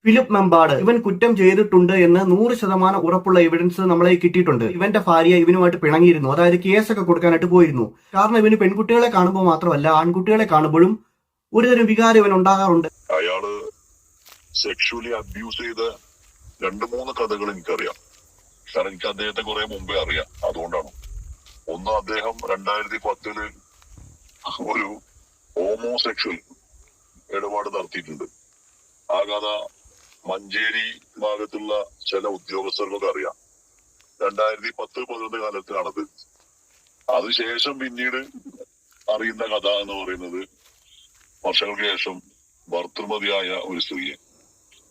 Philip മെമ്പാട് ഇവൻ കുറ്റം ചെയ്തിട്ടുണ്ട് എന്ന് 100% ഉറപ്പുള്ള എവിഡൻസ് നമ്മളെ കിട്ടിയിട്ടുണ്ട്. ഇവന്റെ ഭാര്യ ഇവനുമായിട്ട് പിണങ്ങിയിരുന്നു, അതായത് കേസൊക്കെ കൊടുക്കാനായിട്ട് പോയിരുന്നു. കാരണം ഇവന് പെൺകുട്ടികളെ കാണുമ്പോൾ മാത്രമല്ല ആൺകുട്ടികളെ കാണുമ്പോഴും ഒരുതരം വികാരം ഇവൻ ഉണ്ടാകാറുണ്ട്. അയാള് സെക്ഷുവലി അബ്യൂസ് ചെയ്ത 2-3 കഥകൾ എനിക്കറിയാം. കാരണം എനിക്ക് അദ്ദേഹത്തെ കുറെ മുമ്പേ അറിയാം. അതുകൊണ്ടാണ്. ഒന്ന്, അദ്ദേഹം 2010 ഒരു ഹോമോസെക്ഷൽ ഇടപാട് നടത്തിയിട്ടുണ്ട്. ആ കഥ മഞ്ചേരി ഭാഗത്തുള്ള ചില ഉദ്യോഗസ്ഥർക്കൊക്കെ അറിയാം. 2010-11 കാലത്താണത്. അതിനുശേഷം പിന്നീട് അറിയുന്ന കഥ എന്ന് പറയുന്നത് വർഷങ്ങൾക്ക് ശേഷം ഭർത്തൃമതിയായ ഒരു സ്ത്രീയെ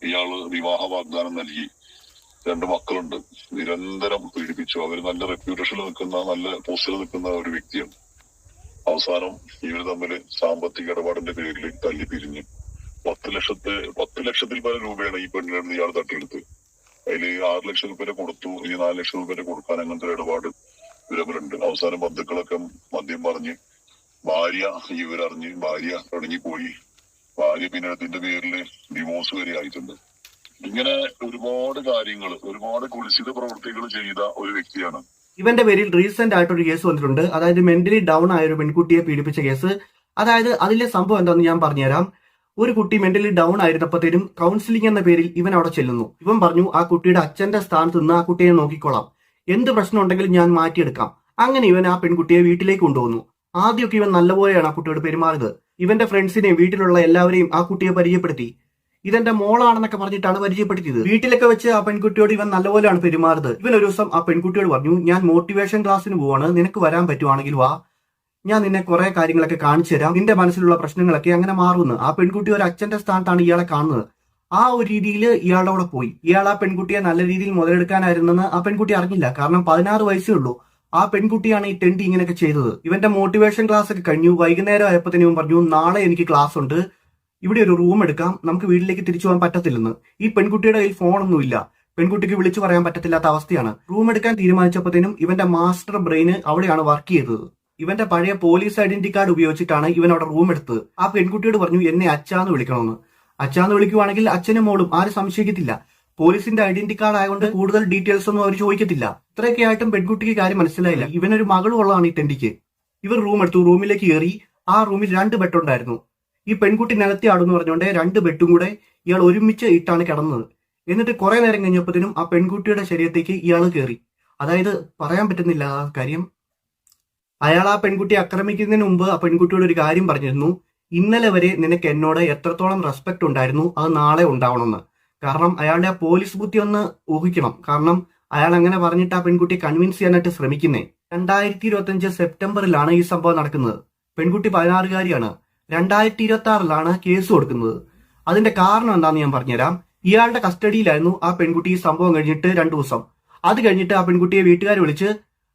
ഇയാള് വിവാഹ വാഗ്ദാനം നൽകി 2 മക്കളുണ്ട്, നിരന്തരം പീഡിപ്പിച്ചു. അവർ നല്ല റെപ്യൂട്ടേഷനിൽ നിൽക്കുന്ന, നല്ല പോസ്റ്റിൽ നിൽക്കുന്ന ഒരു വ്യക്തിയാണ്. അവസാനം ഇവർ തമ്മിൽ സാമ്പത്തിക ഇടപാടിന്റെ പേരിൽ തല്ലിപ്പിരിഞ്ഞ് 10 ലക്ഷത്തിൽ പല രൂപയാണ് ഈ പെണ്ണിന് ഇയാൾ തട്ടിയെടുത്ത്. അതിൽ 6 ലക്ഷം രൂപ കൊടുത്തു, ഇനി 4 ലക്ഷം രൂപ കൊടുക്കാൻ അങ്ങനത്തെ ഇടപാട് ഇവരുണ്ട്. അവസാനം ബന്ധുക്കളൊക്കെ മദ്യം പറഞ്ഞ് ഭാര്യ ഇവരറിഞ്ഞ് ഭാര്യ ഇറങ്ങിപ്പോയി. ഭാര്യ പിന്നെ അതിന്റെ പേരിൽ ഡിവോഴ്സ് വരെ ആയിട്ടുണ്ട്. ഇങ്ങനെ ഒരുപാട് കാര്യങ്ങൾ, ഒരുപാട് കുൽസിത പ്രവൃത്തികൾ ചെയ്ത ഒരു വ്യക്തിയാണ്. ഇവന്റെ പേരിൽ റീസെന്റ് ആയിട്ടൊരു കേസ് വന്നിട്ടുണ്ട്, അതായത് മെന്റലി ഡൗൺ ആയ ഒരു പെൺകുട്ടിയെ പീഡിപ്പിച്ച കേസ്. അതായത് അതിലെ സംഭവം എന്താണെന്ന് ഞാൻ പറഞ്ഞുതരാം. ഒരു കുട്ടി മെന്റലി ഡൗൺ ആയിരുന്നപ്പോഴത്തേനും കൗൺസിലിംഗ് എന്ന പേരിൽ ഇവൻ അവിടെ ചെല്ലുന്നു. ഇവൻ പറഞ്ഞു ആ കുട്ടിയുടെ അച്ഛന്റെ സ്ഥാനത്ത് നിന്ന് ആ കുട്ടിയെ നോക്കിക്കോളാം, എന്ത് പ്രശ്നം ഉണ്ടെങ്കിലും ഞാൻ മാറ്റിയെടുക്കാം. അങ്ങനെ ഇവൻ ആ പെൺകുട്ടിയെ വീട്ടിലേക്ക് കൊണ്ടുവന്നു. ആദ്യമൊക്കെ ഇവൻ നല്ലപോലെയാണ് ആ കുട്ടിയോട് പെരുമാറിയത്. ഇവന്റെ ഫ്രണ്ട്സിനെയും വീട്ടിലുള്ള എല്ലാവരെയും ആ കുട്ടിയെ പരിചയപ്പെടുത്തി. ഇതെന്റെ മോളാണെന്നൊക്കെ പറഞ്ഞിട്ടാണ് പരിചയപ്പെടുത്തിയത്. വീട്ടിലൊക്കെ വെച്ച് ആ പെൺകുട്ടിയോട് ഇവൻ നല്ലപോലെയാണ് പെരുമാറുന്നത്. ഇവൻ ഒരു ദിവസം ആ പെൺകുട്ടിയോട് പറഞ്ഞു, ഞാൻ മോട്ടിവേഷൻ ക്ലാസ്സിന് പോവാണ്, നിനക്ക് വരാൻ പറ്റുവാണെങ്കിൽ വാ, ഞാൻ നിന്നെ കുറെ കാര്യങ്ങളൊക്കെ കാണിച്ചു തരാം, നിന്റെ മനസ്സിലുള്ള പ്രശ്നങ്ങളൊക്കെ അങ്ങനെ മാറുന്നു. ആ പെൺകുട്ടി ഒരു അച്ഛന്റെ സ്ഥാനത്താണ് ഇയാളെ കാണുന്നത്. ആ ഒരു രീതിയിൽ ഇയാളുടെ അവിടെ പോയി. ഇയാൾ ആ പെൺകുട്ടിയെ നല്ല രീതിയിൽ മുതലെടുക്കാനായിരുന്നെന്ന് ആ പെൺകുട്ടി അറിഞ്ഞില്ല. കാരണം 16 വയസ്സേ ഉള്ളൂ. ആ പെൺകുട്ടിയാണ് ഈ ടെൻഡി ഇങ്ങനെയൊക്കെ ചെയ്തത്. ഇവന്റെ മോട്ടിവേഷൻ ക്ലാസ് ഒക്കെ കഴിഞ്ഞു. വൈകുന്നേരം ആയപ്പോഴത്തേനും പറഞ്ഞു, നാളെ എനിക്ക് ക്ലാസ് ഉണ്ട്, ഇവിടെ ഒരു റൂം എടുക്കാം, നമുക്ക് വീട്ടിലേക്ക് തിരിച്ചു പോകാൻ പറ്റത്തില്ലെന്ന്. ഈ പെൺകുട്ടിയുടെ കയ്യിൽ ഫോണൊന്നുമില്ല, പെൺകുട്ടിക്ക് വിളിച്ചു പറയാൻ പറ്റത്തില്ലാത്ത അവസ്ഥയാണ്. റൂം എടുക്കാൻ തീരുമാനിച്ചപ്പോഴത്തേനും ഇവന്റെ മാസ്റ്റർ ബ്രെയിന് അവിടെയാണ് വർക്ക് ചെയ്തത്. ഇവന്റെ പഴയ പോലീസ് ഐഡന്റിറ്റി കാർഡ് ഉപയോഗിച്ചിട്ടാണ് ഇവൻ അവിടെ റൂം എടുത്തത്. ആ പെൺകുട്ടിയോട് പറഞ്ഞു, എന്നെ അച്ഛാന്ന് വിളിക്കണമെന്ന്. അച്ഛാന്ന് വിളിക്കുവാണെങ്കിൽ അച്ഛനും മോളും ആരും സംശയിക്കത്തില്ല. പോലീസിന്റെ ഐഡന്റിറ്റി കാർഡ് ആയതുകൊണ്ട് കൂടുതൽ ഡീറ്റെയിൽസ് ഒന്നും അവർ ചോദിക്കത്തില്ല. ഇത്രയൊക്കെ ആയിട്ടും പെൺകുട്ടിക്ക് കാര്യം മനസ്സിലായില്ല. ഇവനൊരു മകളും ഉള്ളതാണ് ഈ ടെൻഡിക്ക്. ഇവർ റൂം എടുത്തു, റൂമിലേക്ക് കയറി. ആ റൂമിൽ 2 ബെഡ് ഉണ്ടായിരുന്നു. ഈ പെൺകുട്ടി നിലത്തി ആടുന്ന് പറഞ്ഞുകൊണ്ട് 2 ബെഡും കൂടെ ഇയാൾ ഒരുമിച്ച് ഇട്ടാണ് കിടന്നത്. എന്നിട്ട് കുറെ നേരം കഴിഞ്ഞപ്പോഴത്തേനും ആ പെൺകുട്ടിയുടെ ശരീരത്തേക്ക് ഇയാൾ കയറി. അതായത് പറയാൻ പറ്റുന്നില്ല ആ കാര്യം. അയാൾ ആ പെൺകുട്ടിയെ ആക്രമിക്കുന്നതിന് മുമ്പ് ആ പെൺകുട്ടിയോട് ഒരു കാര്യം പറഞ്ഞിരുന്നു, ഇന്നലെ വരെ നിനക്ക് എന്നോട് എത്രത്തോളം റെസ്പെക്ട് ഉണ്ടായിരുന്നു അത് നാളെ ഉണ്ടാവണമെന്ന്. കാരണം അയാളുടെ ആ പോലീസ് ബുദ്ധി ഒന്ന് ഊഹിക്കണം. കാരണം അയാൾ അങ്ങനെ പറഞ്ഞിട്ട് ആ പെൺകുട്ടിയെ കൺവിൻസ് ചെയ്യാനായിട്ട് ശ്രമിക്കുന്നേ. 2025 സെപ്റ്റംബറിലാണ് ഈ സംഭവം നടക്കുന്നത്. പെൺകുട്ടി 16-കാരിയാണ്. 2026 കേസ് കൊടുക്കുന്നത്. അതിന്റെ കാരണം എന്താണെന്ന് ഞാൻ പറഞ്ഞുതരാം. ഇയാളുടെ കസ്റ്റഡിയിലായിരുന്നു ആ പെൺകുട്ടി ഈ സംഭവം കഴിഞ്ഞിട്ട് 2 ദിവസം. അത് കഴിഞ്ഞിട്ട് ആ പെൺകുട്ടിയെ വീട്ടുകാർ വിളിച്ച്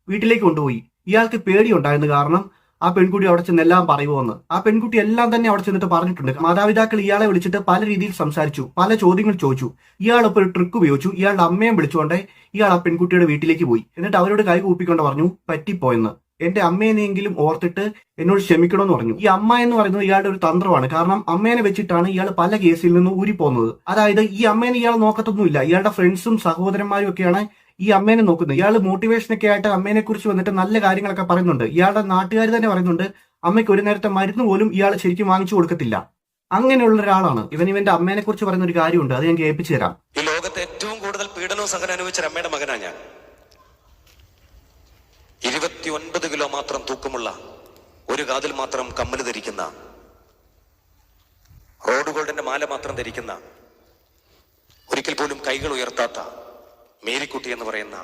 വീട്ടിലേക്ക് കൊണ്ടുപോയി. ഇയാൾക്ക് പേടിയുണ്ടായിരുന്നു, കാരണം ആ പെൺകുട്ടി അവിടെ ചെന്ന് എല്ലാം പറയുമോന്ന്. ആ പെൺകുട്ടി എല്ലാം തന്നെ അവിടെ ചെന്നിട്ട് പറഞ്ഞിട്ടുണ്ട്. മാതാപിതാക്കൾ ഇയാളെ വിളിച്ചിട്ട് പല രീതിയിൽ സംസാരിച്ചു, പല ചോദ്യങ്ങൾ ചോദിച്ചു. ഇയാളിപ്പോൾ ഒരു ട്രിക്ക് ഉപയോഗിച്ചു. ഇയാളുടെ അമ്മയെ വിളിച്ചുകൊണ്ട് ഇയാൾ ആ പെൺകുട്ടിയുടെ വീട്ടിലേക്ക് പോയി. എന്നിട്ട് അവരോട് കൈ കൂപ്പിക്കൊണ്ട് പറഞ്ഞു, പറ്റിപ്പോയെന്ന്, എന്റെ അമ്മേനെങ്കിലും ഓർത്തിട്ട് എന്നോട് ക്ഷമിക്കണമെന്ന് പറഞ്ഞു. ഈ അമ്മ എന്ന് പറയുന്നത് ഇയാളുടെ ഒരു തന്ത്രമാണ്. കാരണം അമ്മേനെ വെച്ചിട്ടാണ് ഇയാൾ പല കേസിൽ നിന്ന് ഊരിപ്പോകുന്നത്. അതായത് ഈ അമ്മേനെ ഇയാൾ നോക്കത്തൊന്നുമില്ല. ഇയാളുടെ ഫ്രണ്ട്സും സഹോദരന്മാരും ഒക്കെയാണ് ഈ അമ്മേനെ നോക്കുന്നത്. ഇയാൾ മോട്ടിവേഷനൊക്കെ ആയിട്ട് അമ്മേനെ കുറിച്ച് വന്നിട്ട് നല്ല കാര്യങ്ങളൊക്കെ പറയുന്നുണ്ട്. ഇയാളുടെ നാട്ടുകാർ തന്നെ പറയുന്നുണ്ട്, അമ്മയ്ക്ക് ഒരു നേരത്തെ മരുന്ന് പോലും ഇയാൾ ശരിക്കും വാങ്ങിച്ചു കൊടുക്കത്തില്ല. അങ്ങനെയുള്ള ഒരാളാണ് ഇവൻ. ഇവന്റെ അമ്മേനെ കുറിച്ച് പറയുന്ന ഒരു കാര്യമുണ്ട്, അത് ഞാൻ കേൾപ്പിച്ചു തരാം. ഈ ലോകത്തെ ഏറ്റവും കൂടുതൽ പീഡനവും സഹനം അനുഭവിച്ച അമ്മയുടെ മകനാ ഞാൻ. 29 കിലോ മാത്രം തൂക്കമുള്ള, ഒരു കാതിൽ മാത്രം കമ്മല് ധരിക്കുന്ന, റോഡ് ഗോൾഡിന്റെ മാല മാത്രം ധരിക്കുന്ന, ഒരിക്കൽ പോലും കൈകൾ ഉയർത്താത്ത മേരിക്കുട്ടി എന്ന് പറയുന്ന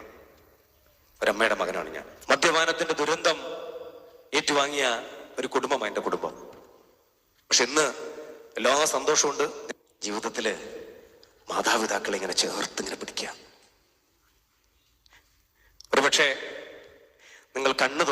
ഒരമ്മയുടെ മകനാണ് ഞാൻ. മദ്യപാനത്തിന്റെ ദുരന്തം ഏറ്റുവാങ്ങിയ ഒരു കുടുംബമാണ് എന്റെ കുടുംബം. പക്ഷെ ഇന്ന് എല്ലാ സന്തോഷമുണ്ട്. ജീവിതത്തില് മാതാപിതാക്കളെ ഇങ്ങനെ ചേർത്ത് ഇങ്ങനെ പിടിക്കുക. ഒരുപക്ഷെ നിങ്ങൾ കണ്ണു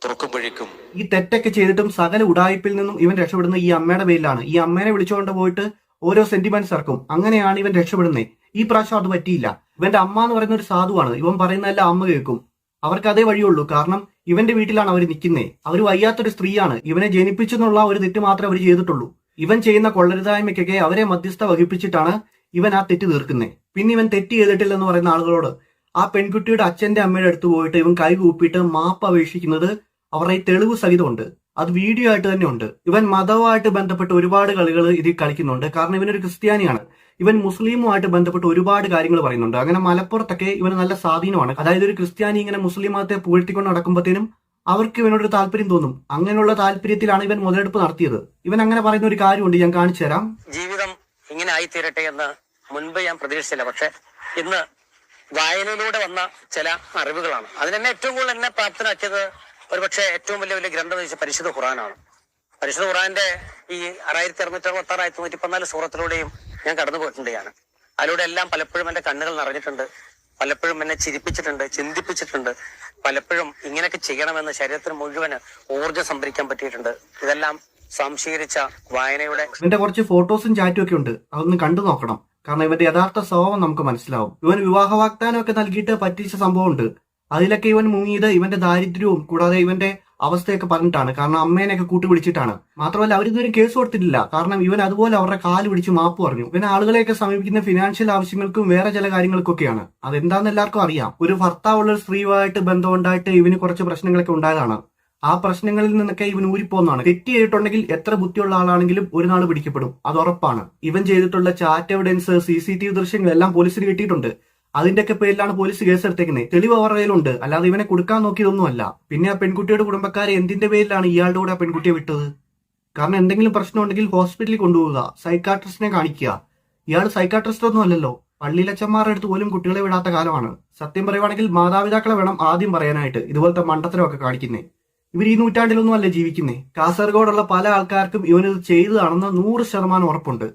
തുറക്കുമ്പോഴേക്കും ഈ തെറ്റൊക്കെ ചെയ്തിട്ടും സകല ഉടായ്പിൽ നിന്നും ഇവൻ രക്ഷപ്പെടുന്നത് ഈ അമ്മയുടെ പേരിലാണ്. ഈ അമ്മേനെ വിളിച്ചുകൊണ്ട് പോയിട്ട് ഓരോ സെന്റിമെന്റ്സ് ഇറക്കും. അങ്ങനെയാണ് ഇവൻ രക്ഷപ്പെടുന്നത്. ഈ പ്രാവശ്യം അത് പറ്റിയില്ല. ഇവന്റെ അമ്മ എന്ന് പറയുന്ന ഒരു സാധുവാണ്. ഇവൻ പറയുന്നതെല്ലാം അമ്മ കേൾക്കും. അവർക്ക് അതേ വഴിയുള്ളൂ. കാരണം ഇവന്റെ വീട്ടിലാണ് അവർ നിൽക്കുന്നത്. അവർ വയ്യാത്തൊരു സ്ത്രീയാണ്. ഇവനെ ജനിപ്പിച്ചെന്നുള്ള ഒരു തെറ്റ് മാത്രമേ അവർ ചെയ്തിട്ടുള്ളൂ. ഇവൻ ചെയ്യുന്ന കൊള്ളരുതായ്മയ്ക്കൊക്കെ അവരെ മധ്യസ്ഥ വഹിപ്പിച്ചിട്ടാണ് ഇവൻ ആ തെറ്റ് തീർക്കുന്നത്. പിന്നെ ഇവൻ തെറ്റ് ചെയ്തിട്ടില്ലെന്ന് പറയുന്ന ആളുകളോട് ആ പെൺകുട്ടിയുടെ അച്ഛന്റെ അമ്മയുടെ അടുത്ത് പോയിട്ട് ഇവൻ കൈ കൂപ്പിയിട്ട് മാപ്പ് അപേക്ഷിക്കുന്നത് അവരുടെ ഈ തെളിവ് സഹിതമുണ്ട്. അത് വീഡിയോ ആയിട്ട് തന്നെ ഉണ്ട്. ഇവൻ മതവുമായിട്ട് ബന്ധപ്പെട്ട് ഒരുപാട് കളികൾ ഇതിൽ കളിക്കുന്നുണ്ട്. കാരണം ഇവനൊരു ക്രിസ്ത്യാനിയാണ്. ഇവൻ മുസ്ലിമുമായിട്ട് ബന്ധപ്പെട്ട് ഒരുപാട് കാര്യങ്ങൾ പറയുന്നുണ്ട്. അങ്ങനെ മലപ്പുറത്തൊക്കെ ഇവന് നല്ല സ്വാധീനമാണ്. അതായത് ഒരു ക്രിസ്ത്യാനി ഇങ്ങനെ മുസ്ലിം മതത്തെ പുകഴ്ത്തിക്കൊണ്ട് നടക്കുമ്പോഴത്തേനും അവർക്ക് ഇവനോടൊരു താല്പര്യം തോന്നും. അങ്ങനെയുള്ള താല്പര്യത്തിലാണ് ഇവൻ മുതലെടുപ്പ് നടത്തിയത്. ഇവൻ അങ്ങനെ പറയുന്ന ഒരു കാര്യമുണ്ട്, ഞാൻ കാണിച്ചു തരാം. ജീവിതം ഇങ്ങനെ ആയിത്തീരട്ടെ എന്ന് മുൻപ് ഞാൻ പ്രതീക്ഷിച്ചില്ല. പക്ഷെ ഇന്ന് വായനയിലൂടെ വന്ന ചില അറിവുകളാണ് അതിനെന്നെ ഏറ്റവും കൂടുതൽ എന്നെ പ്രാപ്തനാക്കിയത്. ഒരുപക്ഷെ ഏറ്റവും വലിയ ഗ്രന്ഥം വെച്ച പരിശുദ്ധ ഖുറാനാണ്. പരിശുദ്ധ ഖുറാന്റെ ഈ 6666 114 സൂറത്തിലൂടെയും ഞാൻ കടന്നു പോയിട്ടുണ്ട്. അതിലൂടെ എല്ലാം പലപ്പോഴും എന്റെ കണ്ണുകൾ നിറഞ്ഞിട്ടുണ്ട്, പലപ്പോഴും എന്നെ ചിരിപ്പിച്ചിട്ടുണ്ട്, ചിന്തിപ്പിച്ചിട്ടുണ്ട്. പലപ്പോഴും ഇങ്ങനെയൊക്കെ ചെയ്യണമെന്ന് ശരീരത്തിന് മുഴുവന് ഊർജ്ജം സംഭരിക്കാൻ പറ്റിയിട്ടുണ്ട്. ഇതെല്ലാം സംശീകരിച്ച വായനയുടെ ഇവന്റെ കുറച്ച് ഫോട്ടോസും ചാറ്റും ഒക്കെ ഉണ്ട്. അതൊന്ന് കണ്ടു നോക്കണം. കാരണം ഇവന്റെ യഥാർത്ഥ സ്വഭാവം നമുക്ക് മനസ്സിലാവും. ഇവൻ വിവാഹ വാഗ്ദാനം ഒക്കെ നൽകിയിട്ട് പറ്റിച്ച സംഭവമുണ്ട്. അതിലൊക്കെ ഇവൻ മുങ്ങിയത് ഇവന്റെ ദാരിദ്ര്യവും കൂടാതെ ഇവന്റെ അവസ്ഥയൊക്കെ പറഞ്ഞിട്ടാണ്. കാരണം അമ്മേനെയൊക്കെ കൂട്ടുപിടിച്ചിട്ടാണ്. മാത്രമല്ല അവരിതുവരെ കേസ് കൊടുത്തിട്ടില്ല. കാരണം ഇവൻ അതുപോലെ അവരുടെ കാല് പിടിച്ച് മാപ്പ് പറഞ്ഞു. ഇവൻ ആളുകളെയൊക്കെ സമീപിക്കുന്ന ഫിനാൻഷ്യൽ ആവശ്യങ്ങൾക്കും വേറെ ചില കാര്യങ്ങൾക്കൊക്കെയാണ്. അതെന്താന്ന് എല്ലാവർക്കും അറിയാം. ഒരു ഭർത്താവുള്ള ഒരു സ്ത്രീയുമായിട്ട് ബന്ധമുണ്ടായിട്ട് ഇവന് കുറച്ച് പ്രശ്നങ്ങളൊക്കെ ഉണ്ടായതാണ്. ആ പ്രശ്നങ്ങളിൽ നിന്നൊക്കെ ഇവൻ ഊരിപ്പോന്നാണ്. തെറ്റ് ചെയ്തിട്ടുണ്ടെങ്കിൽ എത്ര ബുദ്ധിയുള്ള ആളാണെങ്കിലും ഒരു നാൾ പിടിക്കപ്പെടും, അത് ഉറപ്പാണ്. ഇവൻ ചെയ്തിട്ടുള്ള ചാറ്റ് എവിഡൻസ്, CCTV ദൃശ്യങ്ങളെല്ലാം പോലീസിന് കിട്ടിയിട്ടുണ്ട്. അതിന്റെയൊക്കെ പേരിലാണ് പോലീസ് കേസെടുത്തേക്കുന്നത്. തെളിവ് അവരുടെ കയ്യിലുണ്ട്, അല്ലാതെ ഇവനെ കൊടുക്കാൻ നോക്കിയതൊന്നുമല്ല. പിന്നെ ആ പെൺകുട്ടിയുടെ കുടുംബക്കാരെ എന്തിന്റെ പേരിലാണ് ഇയാളുടെ കൂടെ ആ പെൺകുട്ടിയെ വിട്ടത്? കാരണം എന്തെങ്കിലും പ്രശ്നം ഉണ്ടെങ്കിൽ ഹോസ്പിറ്റലിൽ കൊണ്ടുപോവുക, സൈക്കാട്രിസ്റ്റിനെ കാണിക്കുക. ഇയാൾ സൈക്കാട്രിസ്റ്റ് ഒന്നും അല്ലല്ലോ. പള്ളിയിലച്ചന്മാരുടെ അടുത്ത് പോലും കുട്ടികളെ വിടാത്ത കാലമാണ്. സത്യം പറയുവാണെങ്കിൽ മാതാപിതാക്കളെ വേണം ആദ്യം പറയാനായിട്ട് ഇതുപോലത്തെ മണ്ടത്തരമൊക്കെ കാണിക്കുന്നേ. ഇവർ ഈ നൂറ്റാണ്ടിലൊന്നും അല്ല ജീവിക്കുന്നേ. കാസർഗോഡുള്ള പല ആൾക്കാർക്കും ഇവനിത് ചെയ്തതാണെന്ന് 100% ഉറപ്പുണ്ട്.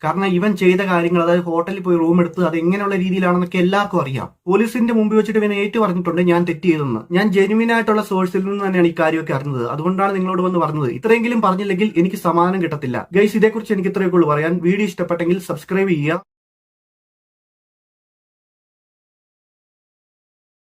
കാരണം ഇവൻ ചെയ്ത കാര്യങ്ങൾ, അതായത് ഹോട്ടലിൽ പോയി റൂം എടുത്ത് അത് എങ്ങനെയുള്ള രീതിയിലാണെന്നൊക്കെ എല്ലാവർക്കും അറിയാം. പോലീസിന്റെ മുമ്പിൽ വെച്ചിട്ട് ഇവൻ ഏറ്റു പറഞ്ഞിട്ടുണ്ട് ഞാൻ തെറ്റ് ചെയ്തെന്ന്. ഞാൻ ജെനുവിൻ ആയിട്ടുള്ള സോഴ്സിൽ നിന്ന് തന്നെയാണ് ഈ കാര്യമൊക്കെ അറിഞ്ഞത്. അതുകൊണ്ടാണ് നിങ്ങളോട് വന്ന് പറഞ്ഞത്. ഇത്രയെങ്കിലും പറഞ്ഞില്ലെങ്കിൽ എനിക്ക് സമാധാനം കിട്ടത്തില്ല. ഗൈസ്, ഇതേക്കുറിച്ച് എനിക്ക് ഇത്രയൊക്കെ ഉള്ളൂ പറയാൻ. വീഡിയോ ഇഷ്ടപ്പെട്ടെങ്കിൽ സബ്സ്ക്രൈബ് ചെയ്യുക.